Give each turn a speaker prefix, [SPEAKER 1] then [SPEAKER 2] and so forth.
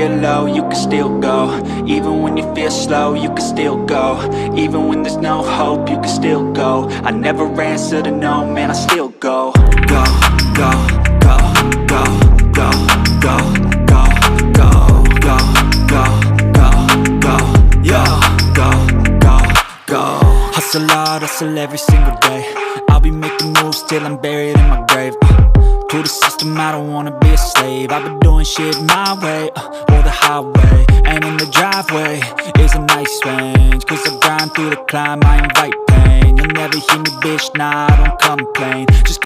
[SPEAKER 1] feel low, you can still go. Even when you feel slow, you can still go. Even when there's no hope, you can still go. I never answer to no, man, I still go. Go, go, go, go, go, go, go, go, go, go, go, go, yo, go, go, go. Hustle hard, hustle every single day. I'll be making moves till I'm buried in my grave. To the system, I don't wanna be a slave. I've been doing shit my way, or the highway. And in the driveway is a nice range, cause I grind through the climb, I invite pain. You'll never hear me, bitch, nah, I don't complain.